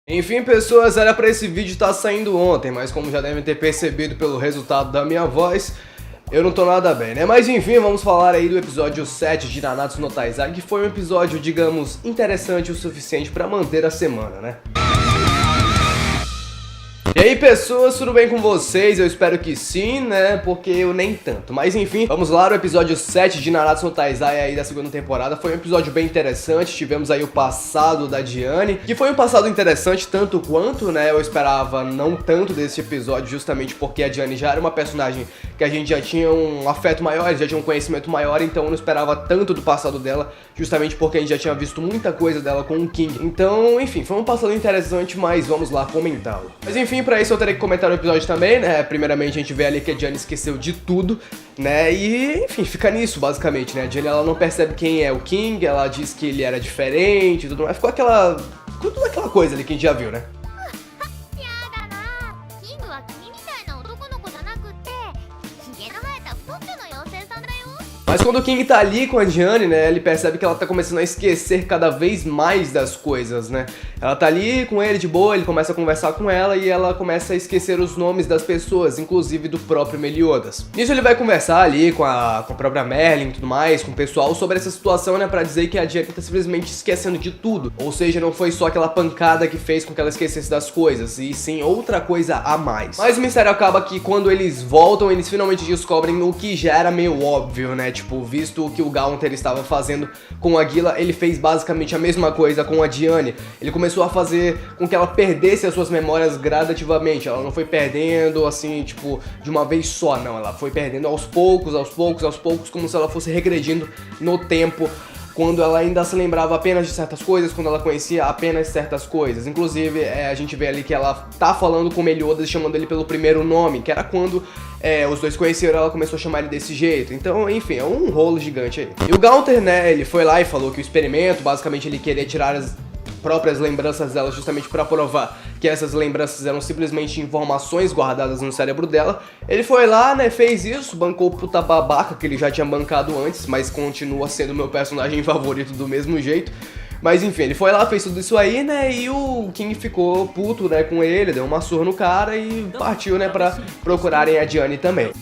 Enfim, pessoas, era pra esse vídeo estar saindo ontem, mas como já devem ter percebido pelo resultado da minha voz, eu não tô nada bem, né? Mas enfim, vamos falar aí do episódio 7 de Nanatsu no Taizai, que foi um episódio, digamos, interessante o suficiente pra manter a semana, né? E aí, pessoas, tudo bem com vocês? Eu espero que sim, né? Porque eu nem tanto. Mas enfim, vamos lá, o episódio 7 de Nanatsu no Taizai aí da segunda temporada. Foi um episódio bem interessante, tivemos aí o passado da Diane, que foi um passado interessante tanto quanto, né? Eu esperava não tanto desse episódio, justamente porque a Diane já era uma personagem que a gente já tinha um afeto maior, já tinha um conhecimento maior, então eu não esperava tanto do passado dela, justamente porque a gente já tinha visto muita coisa dela com o King. Então, enfim, foi um passado interessante, mas vamos lá comentá-lo. Mas enfim, pra isso eu terei que comentar o episódio também, né? Primeiramente a gente vê ali que a Diane esqueceu de tudo, né? E, enfim, fica nisso, basicamente, né? A Diane, ela não percebe quem é o King, ela diz que ele era diferente e tudo mais. Ficou toda aquela coisa ali que a gente já viu, né? Mas quando o King tá ali com a Diane, né, ele percebe que ela tá começando a esquecer cada vez mais das coisas, né? Ela tá ali com ele de boa, ele começa a conversar com ela e ela começa a esquecer os nomes das pessoas, inclusive do próprio Meliodas. Nisso ele vai conversar ali com a própria Merlin e tudo mais, com o pessoal sobre essa situação, né, pra dizer que a Diane tá simplesmente esquecendo de tudo. Ou seja, não foi só aquela pancada que fez com que ela esquecesse das coisas, e sim outra coisa a mais. Mas o mistério acaba que quando eles voltam, eles finalmente descobrem o que já era meio óbvio, né? Tipo, visto o que o Gaunter estava fazendo com a Gila, ele fez basicamente a mesma coisa com a Diane. Ele começou a fazer com que ela perdesse as suas memórias gradativamente. Ela não foi perdendo assim, tipo, de uma vez só, não. Ela foi perdendo aos poucos, como se ela fosse regredindo no tempo, quando ela ainda se lembrava apenas de certas coisas, quando ela conhecia apenas certas coisas. Inclusive, a gente vê ali que ela tá falando com o Meliodas, chamando ele pelo primeiro nome, que era quando os dois conheceram, ela começou a chamar ele desse jeito. Então, enfim, é um rolo gigante aí. E o Gaunter, né, ele foi lá e falou que o experimento, basicamente ele queria tirar as próprias lembranças dela justamente para provar que essas lembranças eram simplesmente informações guardadas no cérebro dela. Ele foi lá, né, fez isso, bancou o puta babaca que ele já tinha bancado antes, mas continua sendo meu personagem favorito do mesmo jeito. Mas enfim, ele foi lá, fez tudo isso aí, né, e o King ficou puto, né, com ele, deu uma surra no cara e partiu, né, pra procurarem a Diane também.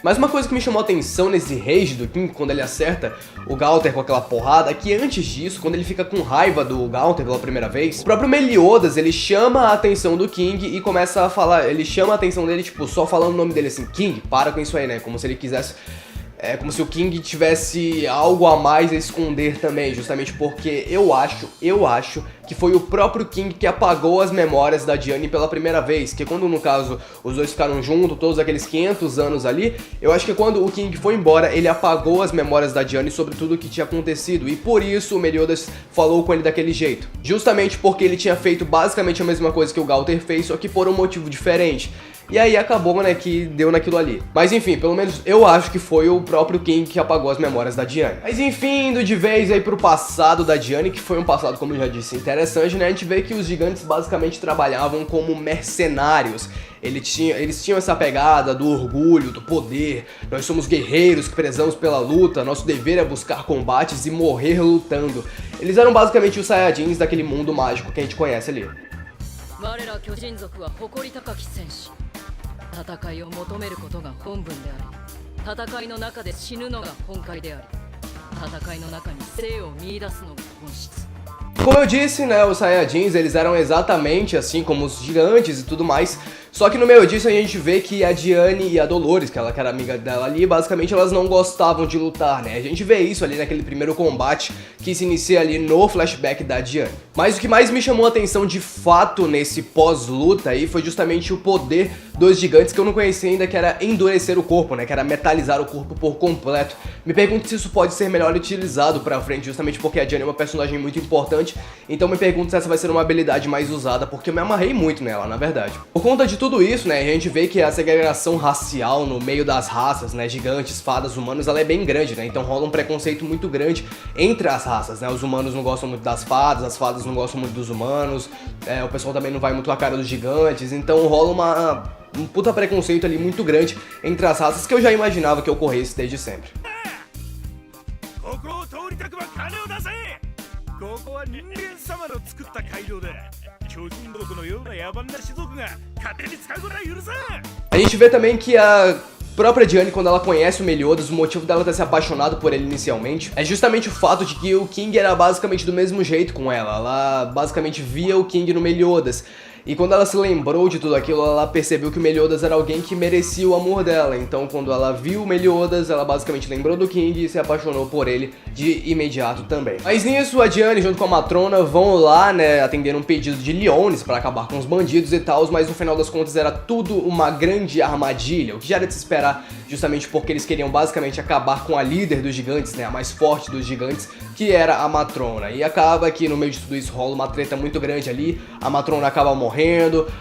Mas uma coisa que me chamou a atenção nesse rage do King, quando ele acerta o Gaunter com aquela porrada, é que antes disso, quando ele fica com raiva do Gaunter pela primeira vez, o próprio Meliodas, ele chama a atenção do King e começa a falar, ele chama a atenção dele, tipo, só falando o nome dele assim, King, para com isso aí, né, como se ele quisesse... É como se o King tivesse algo a mais a esconder também, justamente porque eu acho que foi o próprio King que apagou as memórias da Diane pela primeira vez, que quando, no caso, os dois ficaram juntos, todos aqueles 500 anos ali, eu acho que quando o King foi embora, ele apagou as memórias da Diane sobre tudo o que tinha acontecido, e por isso o Meliodas falou com ele daquele jeito. Justamente porque ele tinha feito basicamente a mesma coisa que o Gaunter fez, só que por um motivo diferente. E aí acabou, né, que deu naquilo ali. Mas enfim, pelo menos eu acho que foi o próprio King que apagou as memórias da Diane. Mas enfim, indo de vez aí pro passado da Diane, que foi um passado, como eu já disse, interessante, né? A gente vê que os gigantes basicamente trabalhavam como mercenários. Eles tinham essa pegada do orgulho, do poder. Nós somos guerreiros que prezamos pela luta, nosso dever é buscar combates e morrer lutando. Eles eram basicamente os Saiyajins daquele mundo mágico que a gente conhece ali. Como eu disse, né, os Saiyajins, eles eram exatamente assim como os gigantes e tudo mais, só que no meio disso a gente vê que a Diane e a Dolores, que ela que era amiga dela ali, basicamente elas não gostavam de lutar, né? A gente vê isso ali naquele primeiro combate que se inicia ali no flashback da Diane. Mas o que mais me chamou a atenção de fato nesse pós-luta aí foi justamente o poder dos gigantes que eu não conhecia ainda, que era endurecer o corpo, né? Que era metalizar o corpo por completo. Me pergunto se isso pode ser melhor utilizado pra frente, justamente porque a Diane é uma personagem muito importante, então me pergunto se essa vai ser uma habilidade mais usada, porque eu me amarrei muito nela, na verdade. Por conta de tudo isso, né, a gente vê que a segregação racial no meio das raças, né, gigantes, fadas, humanos, ela é bem grande, né, então rola um preconceito muito grande entre as raças, né, os humanos não gostam muito das fadas, as fadas não gostam muito dos humanos, o pessoal também não vai muito à cara dos gigantes, então rola um puta preconceito ali muito grande entre as raças que eu já imaginava que ocorresse desde sempre. ここを通りたくばかな A gente vê também que a própria Diane, quando ela conhece o Meliodas, o motivo dela ter se apaixonado por ele inicialmente é justamente o fato de que o King era basicamente do mesmo jeito com ela. Ela basicamente via o King no Meliodas. E quando ela se lembrou de tudo aquilo, ela percebeu que o Meliodas era alguém que merecia o amor dela. Então, quando ela viu o Meliodas, ela basicamente lembrou do King e se apaixonou por ele de imediato também. Mas nisso, a Diane, junto com a Matrona, vão lá, né, atendendo um pedido de Leones pra acabar com os bandidos e tal, mas no final das contas era tudo uma grande armadilha, o que já era de se esperar, justamente porque eles queriam basicamente acabar com a líder dos gigantes, né, a mais forte dos gigantes, que era a Matrona. E acaba que no meio de tudo isso rola uma treta muito grande ali, a Matrona acaba morrendo,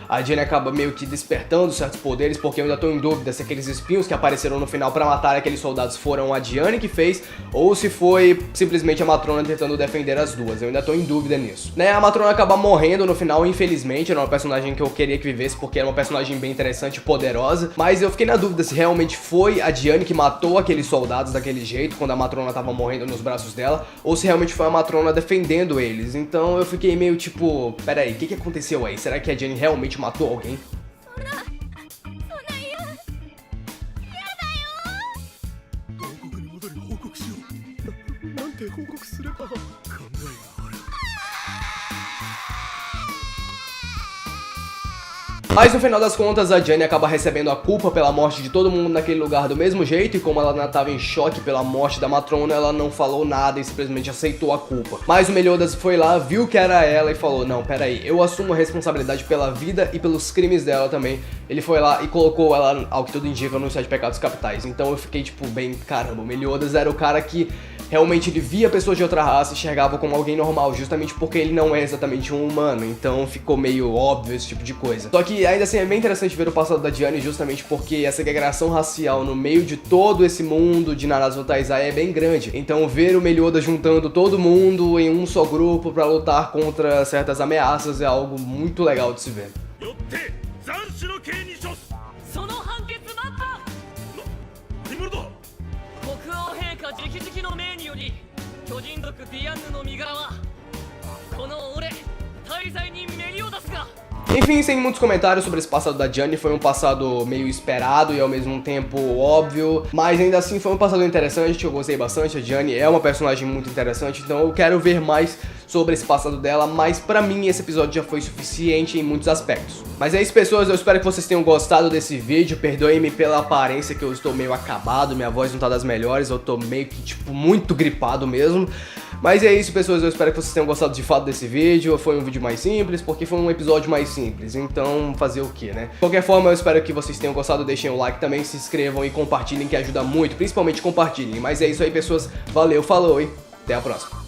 a Diane acaba meio que despertando certos poderes, porque eu ainda tô em dúvida se aqueles espinhos que apareceram no final pra matar aqueles soldados foram a Diane que fez, ou se foi simplesmente a Matrona tentando defender as duas. Eu ainda tô em dúvida nisso. Né, a Matrona acaba morrendo no final, infelizmente, era uma personagem que eu queria que vivesse, porque era uma personagem bem interessante e poderosa, mas eu fiquei na dúvida se realmente foi a Diane que matou aqueles soldados daquele jeito, quando a Matrona tava morrendo nos braços dela, ou se realmente foi a Matrona defendendo eles. Então eu fiquei meio tipo, peraí, o que aconteceu aí? Será que a Diane realmente matou alguém? Mas no final das contas, a Diane acaba recebendo a culpa pela morte de todo mundo naquele lugar do mesmo jeito, e como ela não estava em choque pela morte da Matrona, ela não falou nada e simplesmente aceitou a culpa. Mas o Meliodas foi lá, viu que era ela e falou, não, peraí, eu assumo a responsabilidade pela vida e pelos crimes dela também. Ele foi lá e colocou ela, ao que tudo indica, no 7 Pecados Capitais. Então eu fiquei tipo, bem, caramba, o Meliodas era o cara que realmente ele via pessoas de outra raça e enxergava como alguém normal, justamente porque ele não é exatamente um humano, então ficou meio óbvio esse tipo de coisa. Só que ainda assim é bem interessante ver o passado da Diane, justamente porque essa segregação racial no meio de todo esse mundo de Narazu Taizai é bem grande. Então ver o Meliodas juntando todo mundo em um só grupo pra lutar contra certas ameaças é algo muito legal de se ver. Enfim, sem muitos comentários sobre esse passado da Diane, foi um passado meio esperado e ao mesmo tempo óbvio, mas ainda assim foi um passado interessante, eu gostei bastante. A Diane é uma personagem muito interessante, então eu quero ver mais sobre esse passado dela, mas pra mim esse episódio já foi suficiente em muitos aspectos. Mas é isso, pessoas, eu espero que vocês tenham gostado desse vídeo. Perdoem-me pela aparência, que eu estou meio acabado, minha voz não tá das melhores, eu tô meio que tipo muito gripado mesmo. Mas é isso, pessoas, eu espero que vocês tenham gostado de fato desse vídeo. Foi um vídeo mais simples, porque foi um episódio mais simples, então fazer o que, né? De qualquer forma, eu espero que vocês tenham gostado, deixem o like também, se inscrevam e compartilhem, que ajuda muito, principalmente compartilhem. Mas é isso aí, pessoas, valeu, falou e até a próxima.